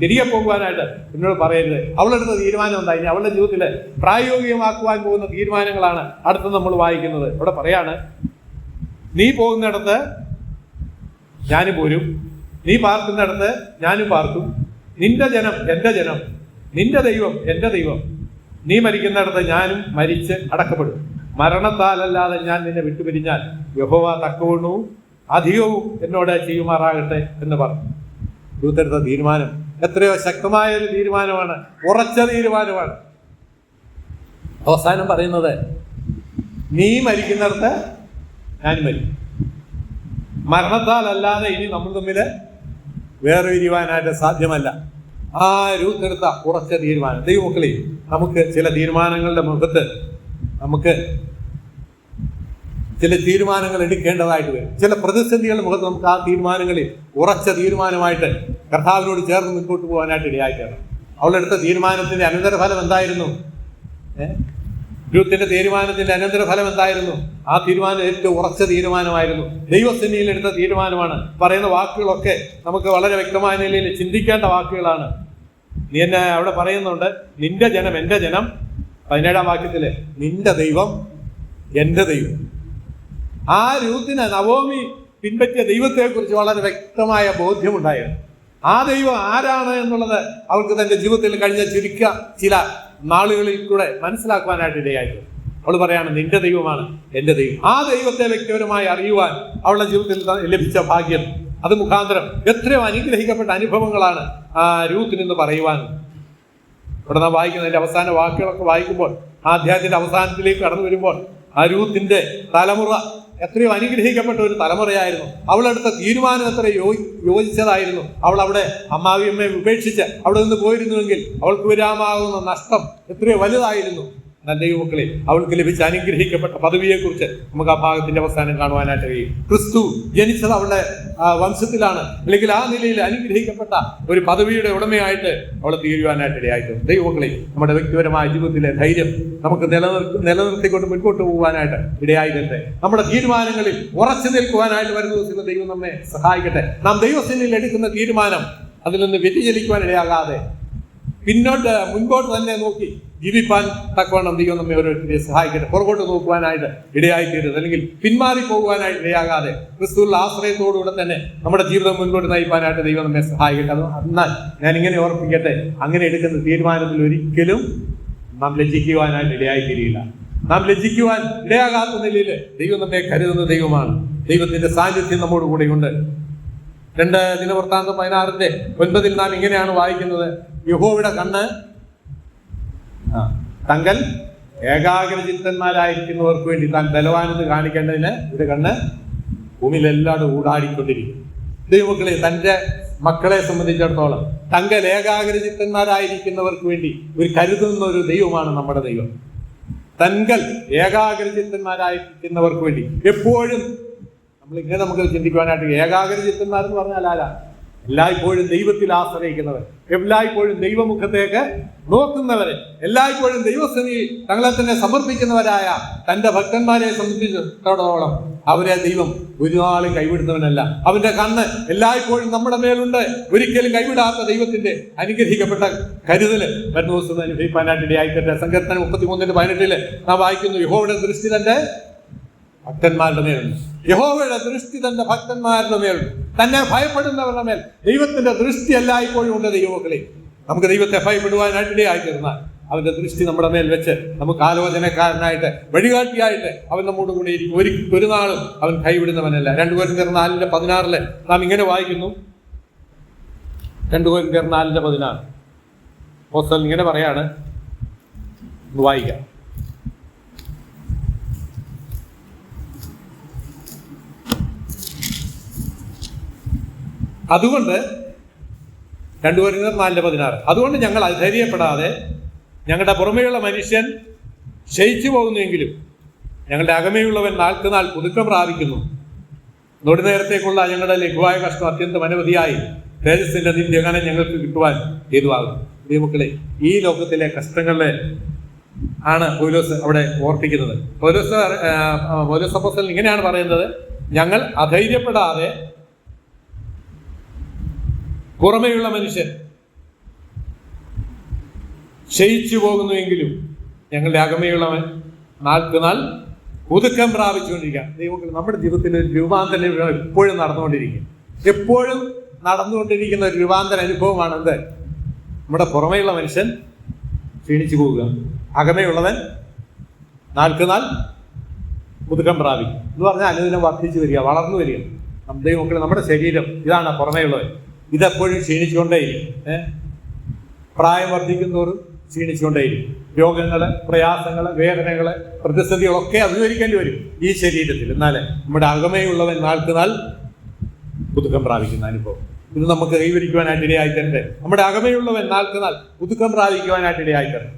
തിരികെ പോകുവാനായിട്ട് എന്നോട് പറയരുത്. അവളെടുത്ത തീരുമാനം എന്താ? ഇനി അവളുടെ ജീവിതത്തിൽ പ്രായോഗികമാക്കുവാൻ പോകുന്ന തീരുമാനങ്ങളാണ് അടുത്ത് നമ്മൾ വായിക്കുന്നത്. അവിടെ പറയാണ്, നീ പോകുന്നിടത്ത് ഞാനും പോരും, നീ പാർക്കുന്നിടത്ത് ഞാനും പാർക്കും, നിന്റെ ജനം എൻ്റെ ജനം, നിന്റെ ദൈവം എൻ്റെ ദൈവം, നീ മരിക്കുന്നിടത്ത് ഞാനും മരിച്ച് അടക്കപ്പെടും. മരണത്താലല്ലാതെ ഞാൻ നിന്നെ വിട്ടുപിരിഞ്ഞാൽ യഹോവ തക്കവണ്ണവും അധികവും എന്നോട് ചെയ്യുമാറാകട്ടെ എന്ന് പറഞ്ഞു. രൂത്തെടുത്ത തീരുമാനം എത്രയോ ശക്തമായ ഒരു തീരുമാനമാണ്, ഉറച്ച തീരുമാനമാണ്. അവസാനം പറയുന്നത്, നീ മരിക്കുന്നിടത്ത് ഞാനും മരിക്കും. മരണത്താലല്ലാതെ ഇനി നമ്മൾ തമ്മിൽ വേറെ ഇരിവാനായിട്ട് സാധ്യമല്ല. ആ രൂത്തെടുത്ത ഉറച്ച തീരുമാനം. ദൈവമക്കളെ, നമുക്ക് ചില തീരുമാനങ്ങളുടെ മുഖത്ത് നമുക്ക് ചില തീരുമാനങ്ങൾ എടുക്കേണ്ടതായിട്ട് വരും. ചില പ്രതിസന്ധികളുടെ മുഖത്ത് നമുക്ക് ആ തീരുമാനങ്ങളിൽ ഉറച്ച തീരുമാനമായിട്ട് കർത്താവിനോട് ചേർന്ന് മുൻപോട്ട് പോകാനായിട്ട് ഇടയായിട്ടാണ്. അവളെടുത്ത തീരുമാനത്തിന്റെ അനന്തരഫലം എന്തായിരുന്നു? രൂത്തിന്റെ തീരുമാനത്തിന്റെ അനന്തരഫലം എന്തായിരുന്നു? ആ തീരുമാനം ഏറ്റവും ഉറച്ച തീരുമാനമായിരുന്നു. ദൈവസന്നിധിയിൽ എടുത്ത തീരുമാനമാണ്. പറയുന്ന വാക്കുകളൊക്കെ നമുക്ക് വളരെ വ്യക്തമായ നിലയിൽ ചിന്തിക്കേണ്ട വാക്കുകളാണ്. നീ എന്നെ അവിടെ പറയുന്നുണ്ട്, നിന്റെ ജനം എൻ്റെ ജനം. 17-ാം വാക്യത്തില് നിന്റെ ദൈവം എൻ്റെ ദൈവം. ആ രൂത്തിന് നവോമി പിൻപറ്റിയ ദൈവത്തെക്കുറിച്ച് വളരെ വ്യക്തമായ ബോധ്യമുണ്ടായിരുന്നു. ആ ദൈവം ആരാണ് എന്നുള്ളത് അവൾക്ക് തന്റെ ജീവിതത്തിൽ കഴിഞ്ഞ ചില നാളുകളിൽ കൂടെ മനസ്സിലാക്കുവാനായിട്ട് ഇടയായിരുന്നു. അവൾ പറയാണ്, നിന്റെ ദൈവമാണ് എൻ്റെ ദൈവം. ആ ദൈവത്തെ വ്യക്തിപരമായി അറിയുവാൻ അവളുടെ ജീവിതത്തിൽ ലഭിച്ച ഭാഗ്യം, അത് മുഖാന്തരം എത്രയോ അനുഗ്രഹിക്കപ്പെട്ട അനുഭവങ്ങളാണ് ആ രൂത്തിൽ നിന്ന് പറയുവാൻ. ഇവിടെ നാം വായിക്കുന്നതിന്റെ അവസാന വാക്കുകളൊക്കെ വായിക്കുമ്പോൾ, ആ അധ്യായത്തിന്റെ അവസാനത്തിലേക്ക് കടന്നു വരുമ്പോൾ, ആ രൂത്തിന്റെ തലമുറ എത്രയോ അനുഗ്രഹിക്കപ്പെട്ട ഒരു തലമുറയായിരുന്നു. അവളെടുത്ത തീരുമാനം എത്ര യോജിച്ചതായിരുന്നു. അവൾ അവിടെ അമ്മാവിയമ്മയെ ഉപേക്ഷിച്ച് അവിടെ നിന്ന് പോയിരുന്നുവെങ്കിൽ അവൾക്ക് വരാമാകുന്ന നഷ്ടം എത്രയോ വലുതായിരുന്നു. നല്ല ദൈവമക്കളെ, അവൾക്ക് ലഭിച്ച അനുഗ്രഹിക്കപ്പെട്ട പദവിയെക്കുറിച്ച് നമുക്ക് ആ ഭാഗത്തിന്റെ അവസാനം കാണുവാനായിട്ട് കഴിയും. ക്രിസ്തു ജനിച്ചത് അവളുടെ വംശത്തിലാണ്, അല്ലെങ്കിൽ ആ നിലയിൽ അനുഗ്രഹിക്കപ്പെട്ട ഒരു പദവിയുടെ ഉടമയായിട്ട് അവളെ തീരുവാനായിട്ട് ഇടയായിട്ടുണ്ട്. ദൈവമക്കളെ, നമ്മുടെ വ്യക്തിപരമായ ജീവിതത്തിലെ ധൈര്യം നമുക്ക് നിലനിർത്തിക്കൊണ്ട് മുൻപോട്ട് പോകാനായിട്ട് ഇടയായിട്ടുണ്ട്. നമ്മുടെ തീരുമാനങ്ങളിൽ ഉറച്ചു നിൽക്കുവാനായിട്ട് വരുന്ന ദിവസത്തിൽ ദൈവം നമ്മെ സഹായിക്കട്ടെ. നാം ദൈവസന്നിധിയിൽ എടുക്കുന്ന തീരുമാനം അതിൽ നിന്ന് വ്യതിചലിക്കുവാൻ ഇടയാകാതെ മുൻപോട്ട് തന്നെ നോക്കി ജീവിപ്പാൻ തക്കവണ്ണം ദൈവം നമ്മെ ഓരോരുത്തരെ സഹായിക്കട്ടെ. പുറകോട്ട് നോക്കുവാനായിട്ട് ഇടയായിത്തീരരുത്, അല്ലെങ്കിൽ പിന്മാറി പോകുവാനായിട്ട് ഇടയാകാതെ ക്രിസ്തുവിലുള്ള ആശ്രയത്തോടുകൂടെ തന്നെ നമ്മുടെ ജീവിതം മുൻപോട്ട് നയിപ്പാനായിട്ട് ദൈവം നമ്മെ സഹായിക്കട്ടെ. എന്നാൽ ഞാൻ ഇങ്ങനെ ഓർപ്പിക്കട്ടെ, അങ്ങനെ എടുക്കുന്ന തീരുമാനത്തിൽ ഒരിക്കലും നാം ലജ്ജിക്കുവാനായിട്ട് ഇടയായിത്തീരില്ല. നാം ലജ്ജിക്കുവാൻ ഇടയാകാത്ത നിലയിൽ ദൈവം നമ്മെ കരുതുന്ന ദൈവമാണ്. ദൈവത്തിന്റെ സാന്നിധ്യം നമ്മോട് കൂടെയുണ്ട്. 2 ദിനവൃത്താന്തം 16:9 നാം ഇങ്ങനെയാണ് വായിക്കുന്നത്: യഹോവയുടെ കണ്ണ് തങ്കൽ ഏകാഗ്രചിത്തന്മാരായിരിക്കുന്നവർക്ക് വേണ്ടി താൻ ബലവാനെന്ന് കാണിക്കേണ്ടതിന് ഒരു കണ്ണ് ഭൂമിയിലെല്ലാടും ഊടാടിക്കൊണ്ടിരിക്കും. ദൈവമക്കളെ, തൻ്റെ മക്കളെ സംബന്ധിച്ചിടത്തോളം തങ്കൽ ഏകാഗ്രചിത്തന്മാരായിരിക്കുന്നവർക്ക് വേണ്ടി ഒരു കരുതുന്ന ഒരു ദൈവമാണ് നമ്മുടെ ദൈവം. തങ്കൽ ഏകാഗ്രചിത്തന്മാരായിരിക്കുന്നവർക്ക് വേണ്ടി എപ്പോഴും നമ്മളിങ്ങനെ നമുക്ക് ചിന്തിക്കുവാനായിട്ട്, ഏകാഗ്രചിത്തന്മാരെന്ന് പറഞ്ഞാൽ ആരാ? എല്ലായ്പ്പോഴും ദൈവത്തിൽ ആശ്രയിക്കുന്നവർ, എല്ലായ്പ്പോഴും ദൈവമുഖത്തേക്ക് നോക്കുന്നവര്, എല്ലായ്പ്പോഴും ദൈവസന്നിധിയിൽ തങ്ങളെ തന്നെ സമർപ്പിക്കുന്നവരായ തൻ്റെ ഭക്തന്മാരെ സംബന്ധിച്ചിടത്തോളം അവരെ ദൈവം ഒരു നാളും കൈവിടുന്നവനല്ല. അവന്റെ കണ്ണ് എല്ലായ്പ്പോഴും നമ്മുടെ മേലുണ്ട്. ഒരിക്കലും കൈവിടാത്ത ദൈവത്തിന്റെ അനുഗ്രഹിക്കപ്പെട്ട കരുതല് വരുന്ന ദിവസം അനുഭവിക്കാനായിട്ട് ഇടയായിക്കട്ടെ. സങ്കീർത്തനം 33:18 നാം വായിക്കുന്നു: യഹോവയുടെ ദൃഷ്ടി തന്റെ ഭക്തന്മാരുടെ മേലുണ്ട്. യഹോവയുടെ ദൃഷ്ടി തന്റെ ഭക്തന്മാരുടെ മേലുണ്ട്. തന്നെ ഭയപ്പെടുന്നവരുടെ മേൽ ദൈവത്തിന്റെ ദൃഷ്ടി എല്ലായ്പ്പോഴും ഉണ്ട്. ദൈവമക്കളെ, നമുക്ക് ദൈവത്തെ ഭയപ്പെടുവാനായിട്ട് ഇടയായിത്തീർന്നാൽ അവന്റെ ദൃഷ്ടി നമ്മുടെ മേൽ വെച്ച് നമുക്ക് ആലോചനക്കാരനായിട്ട് വഴികാട്ടിയായിട്ട് അവൻ നമ്മോട് കൂടെ ഇരിക്കും. ഒരു നാളും അവൻ കൈവിടുന്നവനല്ല. 2 കൊരിന്ത്യർ 4:16 നാം ഇങ്ങനെ വായിക്കുന്നു. 2 കൊരിന്ത്യർ 4:16 അപ്പോസ്തലൻ ഇങ്ങനെ പറയാണ്, വായിക്കാം: അതുകൊണ്ട് 2 കൊരിന്ത്യർ 4:16 അതുകൊണ്ട് ഞങ്ങൾ അധൈര്യപ്പെടാതെ ഞങ്ങളുടെ പുറമേയുള്ള മനുഷ്യൻ ക്ഷയിച്ചു പോകുന്നുവെങ്കിലും ഞങ്ങളുടെ അകമേയുള്ളവൻ നാൾക്ക് നാൾ പുതുക്കം പ്രാപിക്കുന്നു. നൊടി നേരത്തേക്കുള്ള ഞങ്ങളുടെ ലഘുവായ കഷ്ടം അത്യന്തം അനവധിയായി തേജസ്സിന്റെ നിത്യഗണം ഞങ്ങൾക്ക് കിട്ടുവാൻ ഹേതുവാകും. ദൈവമക്കളെ, ഈ ലോകത്തിലെ കഷ്ടങ്ങളെ ആണ് പൗലോസ് അവിടെ ഓർപ്പിക്കുന്നത്. പൗലോസ് അപ്പോസ്തലൻ ഇങ്ങനെയാണ് പറയുന്നത്: ഞങ്ങൾ അധൈര്യപ്പെടാതെ പുറമേയുള്ള മനുഷ്യൻ ക്ഷയിച്ചു പോകുന്നുവെങ്കിലും ഞങ്ങളുടെ അകമയുള്ളവൻ നാൾക്ക് നാൾ പുതുക്കം പ്രാപിച്ചുകൊണ്ടിരിക്കുക. ദൈവമക്കൾ, നമ്മുടെ ജീവിതത്തിൽ ഒരു രൂപാന്തര എപ്പോഴും നടന്നുകൊണ്ടിരിക്കും. എപ്പോഴും നടന്നുകൊണ്ടിരിക്കുന്ന ഒരു രൂപാന്തര അനുഭവമാണ് എന്ത്? നമ്മുടെ പുറമേയുള്ള മനുഷ്യൻ ക്ഷീണിച്ചു പോവുക, അകമയുള്ളവൻ നാൾക്ക് നാൾ പുതുക്കം പ്രാപിക്കും എന്ന് പറഞ്ഞാൽ അനുദിനം വർദ്ധിച്ചു വരിക, വളർന്നു വരിക. ദൈവമക്കൾ, നമ്മുടെ ശരീരം ഇതാണ് പുറമേയുള്ളവൻ. ഇതെപ്പോഴും ക്ഷീണിച്ചുകൊണ്ടേയിരിക്കും. പ്രായം വർദ്ധിക്കുന്നതോറും ക്ഷീണിച്ചുകൊണ്ടേയിരിക്കും. രോഗങ്ങള്, പ്രയാസങ്ങള്, വേദനകള്, പ്രതിസന്ധികളൊക്കെ അഭിമുഖീകരിക്കേണ്ടി വരും ഈ ശരീരത്തിൽ. എന്നാൽ നമ്മുടെ അകമയുള്ളവൻ നാൾക്ക് നാൾ പുതുക്കം പ്രാപിക്കുന്ന അനുഭവം ഇത് നമുക്ക് കൈവരിക്കുവാനായിട്ട് ഇടയായിത്തരട്ടെ. നമ്മുടെ അകമയുള്ളവൻ നാൾക്ക് നാൾ പുതുക്കം പ്രാപിക്കുവാനായിട്ട് ഇടയായിത്തരട്ടെ.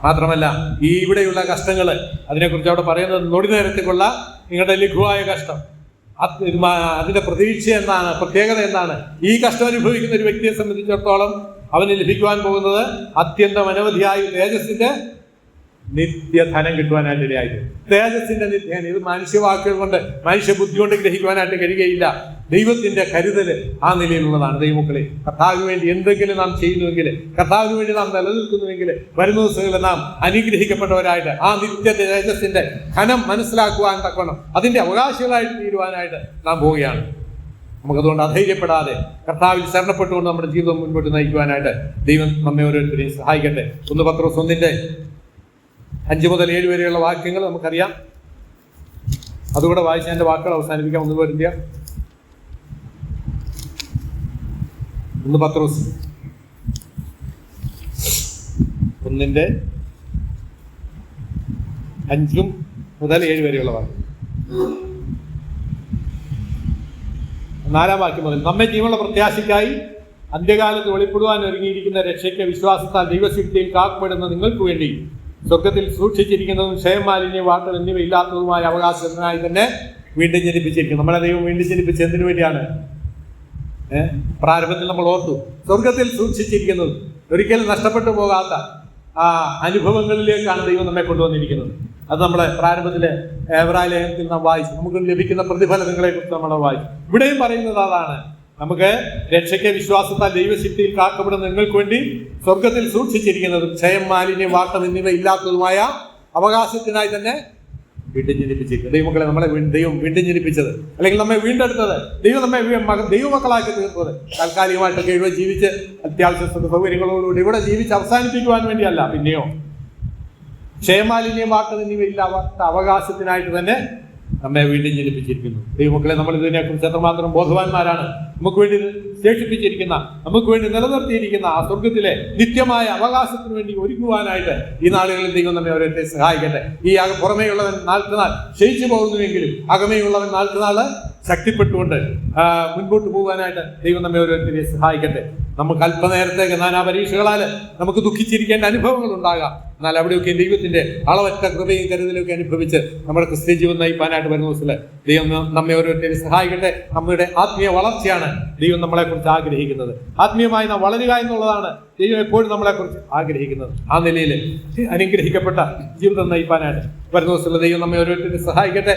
മാത്രമല്ല, ഈ ഇവിടെയുള്ള കഷ്ടങ്ങള്, അതിനെക്കുറിച്ച് അവിടെ പറയുന്നത് നൊടി നേരത്തേക്കുള്ള നിങ്ങളുടെ ലഘുവായ കഷ്ടം, അതിന്റെ പ്രതീക്ഷ എന്താണ്, പ്രത്യേകത എന്താണ്? ഈ കഷ്ടം അനുഭവിക്കുന്ന ഒരു വ്യക്തിയെ സംബന്ധിച്ചിടത്തോളം അവന് ലഭിക്കുവാൻ പോകുന്നത് അത്യന്തം അനവധിയായ തേജസ്സിന്റെ നിത്യധനം കിട്ടുവാനായിട്ട് ഇടയായിട്ട്. തേജസ്സിന്റെ നിത്യധനം ഇത് മനുഷ്യവാക്കുകൾ കൊണ്ട്, മനുഷ്യ ബുദ്ധി കൊണ്ട് ഗ്രഹിക്കുവാനായിട്ട് കഴിയുകയില്ല. ദൈവത്തിന്റെ കരുതല് ആ നിലയിലുള്ളതാണ്. ദൈവമക്കളെ, കർത്താവിന് വേണ്ടി എന്തെങ്കിലും നാം ചെയ്യുന്നുവെങ്കിൽ, കർത്താവിന് വേണ്ടി നാം നിലനിൽക്കുന്നുവെങ്കിൽ, വരുന്ന ദിവസങ്ങളിൽ നാം അനുഗ്രഹിക്കപ്പെട്ടവരായിട്ട് ആ നിത്യ തേജസ്സിന്റെ ധനം മനസ്സിലാക്കുവാൻ തക്കണം, അതിന്റെ അവകാശികളായിട്ട് തീരുവാനായിട്ട് നാം പോവുകയാണ്. നമുക്കതുകൊണ്ട് അധൈര്യപ്പെടാതെ കർത്താവിൽ ശരണപ്പെട്ടുകൊണ്ട് നമ്മുടെ ജീവിതം മുൻപോട്ട് നയിക്കുവാനായിട്ട് ദൈവം നമ്മെ ഓരോരുത്തരെയും സഹായിക്കട്ടെ. 1 പത്രോസ് 1:5 മുതൽ 7 വരെയുള്ള വാക്യങ്ങൾ നമുക്കറിയാം. അതുകൂടെ വായിച്ച് എൻ്റെ വാക്കുകൾ അവസാനിപ്പിക്കാം. 1 കൊരിന്ത്യർ 1 പത്രോസ് 1:5 മുതൽ 7 വരെയുള്ള വാക്യം. 4-ാം വാക്യം മുതൽ: നമ്മെ ജീവനുള്ള പ്രത്യാശയ്ക്കായി അന്ത്യകാലത്ത് വെളിപ്പെടുവാൻ ഒരുങ്ങിയിരിക്കുന്ന രക്ഷയ്ക്ക് വിശ്വാസത്താൽ ദൈവശക്തിയിൽ കാക്കപ്പെടുന്ന നിങ്ങൾക്ക് വേണ്ടി സ്വർഗത്തിൽ സൂക്ഷിച്ചിരിക്കുന്നതും ക്ഷയമാലിന്യ വാർത്തകൾ എന്നിവ ഇല്ലാത്തതുമായ അവകാശത്തിനായി തന്നെ വീണ്ടും ജനിപ്പിച്ചിരിക്കുന്നു. നമ്മളെ ദൈവം വീണ്ടും ജനിപ്പിച്ച് എന്തിനു വേണ്ടിയാണ്? പ്രാരംഭത്തിൽ നമ്മൾ ഓർത്തു, സ്വർഗത്തിൽ സൂക്ഷിച്ചിരിക്കുന്നത്, ഒരിക്കലും നഷ്ടപ്പെട്ടു പോകാത്ത ആ അനുഭവങ്ങളിലേക്കാണ് ദൈവം നമ്മെ കൊണ്ടുവന്നിരിക്കുന്നത്. അത് നമ്മളെ പ്രാരംഭത്തിലെ എബ്രായ ലേഖനത്തിൽ നാം വായിച്ചു. നമുക്ക് ലഭിക്കുന്ന പ്രതിഫലങ്ങളെ കുറിച്ച് നമ്മൾ വായിച്ചു. ഇവിടെയും പറയുന്നത് അതാണ്. നമുക്ക് രക്ഷയ്ക്ക് വിശ്വാസത്താൽ ദൈവശക്തിയിൽ കാക്കപ്പെടുന്ന നിങ്ങൾക്ക് വേണ്ടി സ്വർഗത്തിൽ സൂക്ഷിച്ചിരിക്കുന്നതും ക്ഷയം, മാലിന്യം, വാട്ടം എന്നിവ ഇല്ലാത്തതുമായ അവകാശത്തിനായി തന്നെ വീണ്ടും ജനിപ്പിച്ചിരിക്കുന്നത്. ദൈവമക്കളെ നമ്മളെ ദൈവം വീണ്ടും ജനിപ്പിച്ചത്, അല്ലെങ്കിൽ നമ്മെ വീണ്ടെടുത്തത്, ദൈവം നമ്മെ ദൈവമക്കളാക്കി തീർത്തത് താൽക്കാലികമായിട്ടൊക്കെ ഇവിടെ ജീവിച്ച് അത്യാവശ്യ സൗകര്യങ്ങളോടുകൂടി ഇവിടെ ജീവിച്ച് അവസാനിപ്പിക്കുവാൻ വേണ്ടിയല്ല, പിന്നെയോ ക്ഷയമാലിന്യം, വാട്ടം എന്നിവ ഇല്ലാത്ത അവകാശത്തിനായിട്ട് തന്നെ നമ്മെ വീണ്ടും ജനിപ്പിച്ചിരിക്കുന്നു. ദൈവമക്കളെ നമ്മൾ ഇതിനെക്കുറിച്ച് എത്രമാത്രം ബോധവാന്മാരാണ്. നമുക്ക് വേണ്ടി ശേഷിപ്പിച്ചിരിക്കുന്ന, നമുക്ക് വേണ്ടി നിലനിർത്തിയിരിക്കുന്ന ആ സ്വർഗത്തിലെ നിത്യമായ അവകാശത്തിന് വേണ്ടി ഒരുങ്ങുവാനായിട്ട് ഈ നാളുകളിൽ ദൈവം നമ്മെ ഓരോരുത്തരെ സഹായിക്കട്ടെ. ഈ പുറമേയുള്ളവൻ നാൾക്കുനാൾ ക്ഷയിച്ചു പോകുന്നുവെങ്കിലും അകമേയുള്ളവൻ നാൾക്കുനാൾ ശക്തിപ്പെട്ടുകൊണ്ട് മുൻപോട്ട് പോകാനായിട്ട് ദൈവം നമ്മെ ഓരോരുത്തരെ സഹായിക്കട്ടെ. നമുക്ക് അല്പനേരത്തേക്ക് നാനാ പരീക്ഷകളാൽ നമുക്ക് ദുഃഖിച്ചിരിക്കേണ്ട അനുഭവങ്ങൾ ഉണ്ടാകാം. എന്നാൽ അവിടെയൊക്കെ ദൈവത്തിന്റെ അളവറ്റ കൃപയും കരുതലൊക്കെ അനുഭവിച്ച് നമ്മുടെ ക്രിസ്ത്യ ജീവൻ നയിപ്പാനായിട്ട് വരുന്ന ദിവസത്തിൽ ദൈവം നമ്മെ ഓരോരുത്തരെ സഹായിക്കട്ടെ. നമ്മുടെ ആത്മീയ വളർച്ചയാണ് ദൈവം നമ്മളെ കുറിച്ച് ആഗ്രഹിക്കുന്നത്. ആത്മീയമായി നാം വളരുക എന്നുള്ളതാണ് ദൈവം എപ്പോഴും നമ്മളെ കുറിച്ച് ആഗ്രഹിക്കുന്നത്. ആ നിലയിൽ അനുഗ്രഹിക്കപ്പെട്ട ജീവിതം നയിപ്പാനായിട്ട് വരുന്ന ദിവസത്തിൽ ദൈവം നമ്മെ ഓരോരുത്തരെ സഹായിക്കട്ടെ.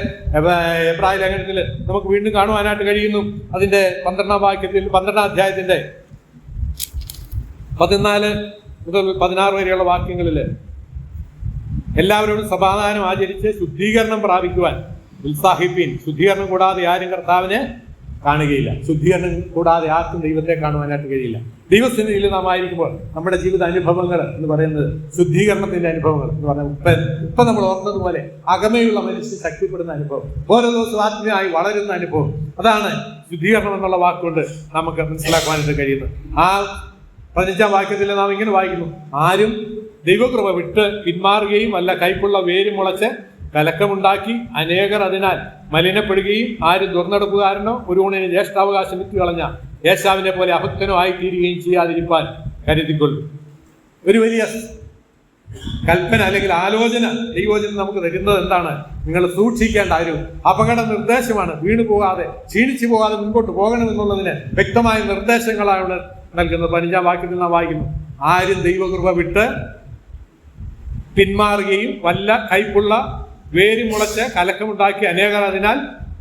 എബ്രായ ലേഖനത്തിൽ നമുക്ക് വീണ്ടും കാണുവാനായിട്ട് കഴിയുന്നു. അതിന്റെ 12-ാം വാക്യത്തിൽ 12-ാം അധ്യായത്തിന്റെ 14 മുതൽ 16 വരെയുള്ള വാക്യങ്ങളിൽ എല്ലാവരോടും സമാധാനം ആചരിച്ച് ശുദ്ധീകരണം പ്രാപിക്കുവാൻ ഉത്സാഹിപ്പീൻ. ശുദ്ധീകരണം കൂടാതെ ആരും കർത്താവിനെ കാണുകയില്ല. ശുദ്ധീകരണം കൂടാതെ ആർക്കും ദൈവത്തെ കാണുവാനായിട്ട് കഴിയില്ല. ദൈവസന്നിധിയിൽ നാം ആയിരിക്കുമ്പോൾ നമ്മുടെ ജീവിത അനുഭവങ്ങൾ എന്ന് പറയുന്നത് ശുദ്ധീകരണത്തിന്റെ അനുഭവങ്ങൾ എന്ന് പറയുന്നത് ഇപ്പൊ നമ്മൾ ഓർത്തതുപോലെ അകമയുള്ള മനുഷ്യൻ ശക്തിപ്പെടുന്ന അനുഭവം, ഓരോ ദിവസവും ആത്മീയമായി വളരുന്ന അനുഭവം, അതാണ് ശുദ്ധീകരണം എന്നുള്ള വാക്കുകൊണ്ട് നമുക്ക് മനസ്സിലാക്കുവാനായിട്ട് കഴിയുന്നത്. ആ 15-ാം വാക്യത്തിൽ നാം ഇങ്ങനെ വായിക്കുന്നു: ആരും ദൈവകൃപ വിട്ട് പിന്മാറുകയും വല്ല കൈപ്പുള്ള വേര് മുളച്ച് കലക്കമുണ്ടാക്കി അനേകർ അതിനാൽ മലിനപ്പെടുകയും ആരും ദുർനടപ്പുകാരനോ ഒരു ഊണിന് ജ്യേഷ്ഠാവകാശം വിറ്റുകളഞ്ഞ യേശാവിനെ പോലെ അഭക്തനോ ആയിത്തീരുകയും ചെയ്യാതിരിപ്പാൻ കരുതിക്കൊള്ളു. ഒരു വലിയ കൽപ്പന അല്ലെങ്കിൽ ആലോചന ദൈവവചനം നമുക്ക് തരുന്നത് എന്താണ്? നിങ്ങൾ സൂക്ഷിക്കേണ്ട ഒരു അപകട നിർദ്ദേശമാണ്. വീണു പോകാതെ, ക്ഷീണിച്ചു പോകാതെ മുൻപോട്ട് പോകണമെന്നുള്ളതിന് വ്യക്തമായ നിർദ്ദേശങ്ങളാണ് നൽകുന്നത്. 15-ാം വാക്യത്തിൽ നാം വായിക്കുന്നു: ആരും ദൈവകൃപ വിട്ട് പിന്മാറുകയും വല്ല കൈപ്പുള്ള വേര് മുളച്ച് കലക്കമുണ്ടാക്കി അനേകർ അതിനാൽ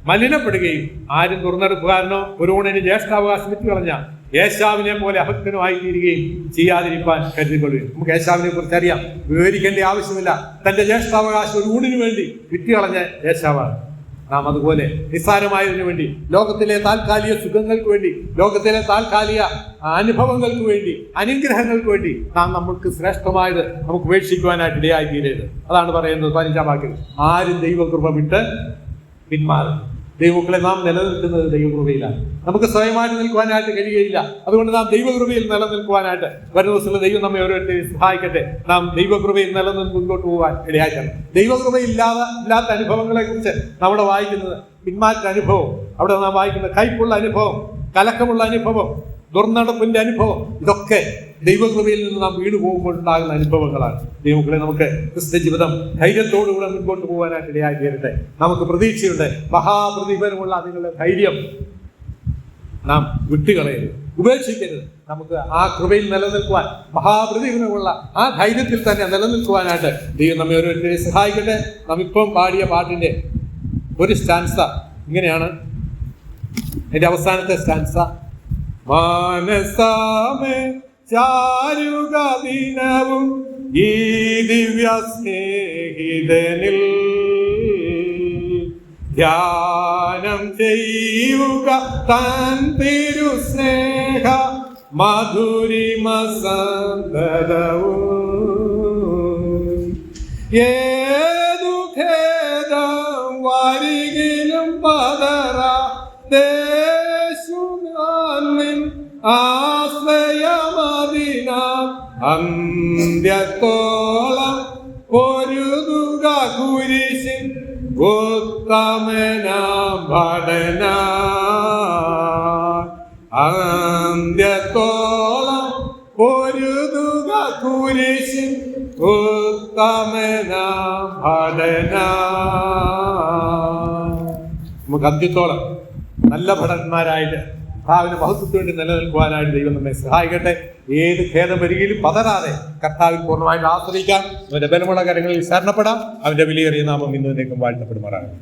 മലിനപ്പെടുകയും ആരും തുറന്നെടുപ്പുകാരനോ ഒരു ഊണിന് ജ്യേഷ്ഠാവകാശം വിറ്റുകളഞ്ഞ യേശാവിനെ പോലെ അഭക്തനോ ആയിത്തീരുകയും ചെയ്യാതിരിപ്പാൻ കരുതിക്കൊള്ളുകയും. നമുക്ക് യേശാവിനെ കുറിച്ച് അറിയാം, വിവരിക്കേണ്ട ആവശ്യമില്ല. തന്റെ ജ്യേഷ്ഠാവകാശം ഒരു ഊണിന് വേണ്ടി വിറ്റുകളഞ്ഞ യേശാവാണ്. നാം അതുപോലെ നിസ്സാരമായതിനു വേണ്ടി, ലോകത്തിലെ താൽക്കാലിക സുഖങ്ങൾക്ക് വേണ്ടി, ലോകത്തിലെ താൽക്കാലിക അനുഭവങ്ങൾക്ക് വേണ്ടി, അനുഗ്രഹങ്ങൾക്ക് വേണ്ടി നാം നമുക്ക് ശ്രേഷ്ഠമായത് നമുക്ക് ഉപേക്ഷിക്കുവാനായിട്ട് ഇടയായി തീരരുത്. അതാണ് പറയുന്നത് 15-ാം വാക്യം: ആരും ദൈവകൃപ വിട്ട് പിന്മാറും. ദൈവമക്കളെ, നാം നിലനിൽക്കുന്നത് ദൈവകൃപയിലാണ്. നമുക്ക് സ്വയമായിട്ട് നിൽക്കുവാനായിട്ട് കഴിയുകയില്ല. അതുകൊണ്ട് നാം ദൈവകൃപയിൽ നിലനിൽക്കുവാനായിട്ട് വരുന്ന ദിവസത്തിൽ ദൈവം നമ്മെ ഓരോരുത്തരെയും സഹായിക്കട്ടെ. നാം ദൈവകൃപയിൽ നിലനിന്ന് മുൻപോട്ട് പോകാൻ ഇടയാക്കണം. ദൈവകൃപയില്ലാത്ത അനുഭവങ്ങളെ കുറിച്ച് നമ്മുടെ വായിക്കുന്നത് പിന്മാറ്റ അനുഭവം, അവിടെ നാം വായിക്കുന്ന കൈപ്പുള്ള അനുഭവം, കലക്കമുള്ള അനുഭവം, ദുർനടപ്പിന്റെ അനുഭവം, ഇതൊക്കെ ദൈവകൃപയിൽ നിന്ന് നാം വീണു പോകുമ്പോൾ ഉണ്ടാകുന്ന അനുഭവങ്ങളാണ്. ദൈവങ്ങളെ, നമുക്ക് ക്രിസ്ത്യ ജീവിതം ധൈര്യത്തോടുകൂടെ മുൻപോട്ട് പോകാനായിട്ട് ഇടയായി തീരട്ടെ. നമുക്ക് പ്രതീക്ഷയുണ്ട്. മഹാപ്രതിഫലമുള്ള നിങ്ങളുടെ ധൈര്യം നാം വിട്ടുകളയരുത്, ഉപേക്ഷിക്കരുത്. നമുക്ക് ആ കൃപയിൽ നിലനിൽക്കുവാൻ, മഹാപ്രതിഫലമുള്ള ആ ധൈര്യത്തിൽ തന്നെ നിലനിൽക്കുവാനായിട്ട് ദൈവം നമ്മെ ഓരോരുത്തരെ സഹായിക്കട്ടെ. നാം ഇപ്പം പാടിയ പാട്ടിന്റെ ഒരു സ്റ്റാൻസ ഇങ്ങനെയാണ്. അതിന്റെ അവസാനത്തെ സ്റ്റാൻസ: മാനസാമേ ചാരുക ദിനവും ഈ ദിവ്യ സ്നേഹിതനിൽ ധ്യാനം ചെയ്യുക താൻ തിരു സ്നേഹ മധുരിമ സന്തതവും. ഏതു ഖേദം വരികിലും പതറാതെ ആശ്രയമതിനാൽ അന്ത്യത്തോളം പൊരുതുക കുരിശിൻ ഉത്തമനാം ഭടന. അന്ത്യത്തോളം പൊരുതുക കുരിശിൻ ഉത്തമനാം ഭടന. നമുക്ക് അന്ത്യത്തോളം നല്ല ഭടന്മാരായിട്ട് കർത്താവിന്റെ മഹത്വത്തിന് വേണ്ടി നിലനിൽക്കുവാനായിട്ട് ദൈവം നമ്മെ സഹായിക്കട്ടെ. ഏത് ഖേദം വരികയിലും പതരാതെ കർത്താവിൽ പൂർണ്ണമായിട്ട് ആശ്രയിക്കാം. അവന്റെ ബലമുള്ള കരങ്ങളിൽ ശരണപ്പെടാം. അവന്റെ വിലയേറിയ നാമം ഇന്നേക്കും വാഴ്ത്തപ്പെടുമാറാകട്ടെ.